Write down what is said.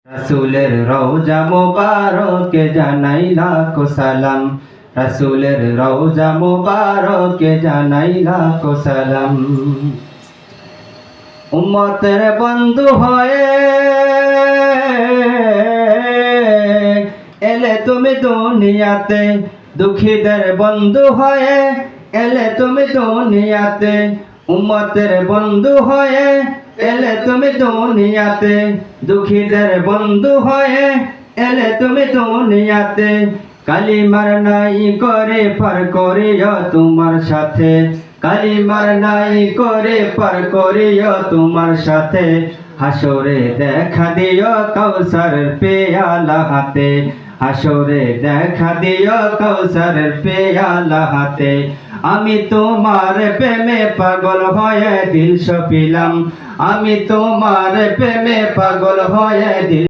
রাসূলের রওজা মোবারকে জানাই লাখো সালাম। রাসূলের রওজা মোবারকে জানাই লাখো সালাম। উম্মতের বন্ধু হয়ে এলে তুমি দুনিয়াতে, দুঃখীদের বন্ধু হয়ে এলে তুমি দুনিয়াতে। উম্মতের বন্ধু হয়ে এলে তুমি দুনিয়াতে, দুঃখীদের বন্ধু হয়ে এলে তুমি দুনিয়াতে। কালিমার নাই করে পার করিও তোমার সাথে, কালিমার নাই করে পার করিও তোমার সাথে। হাসরে দেখা দিও কাউসারের পেয়ালা হাতে, হাসরে দেখা দিও কাউসারের পেয়ালা হাতে। আমি তোমার প্রেমে পাগল হয়ে দিল সপিলাম, আমি তোমার প্রেমে পাগল হয়ে দিল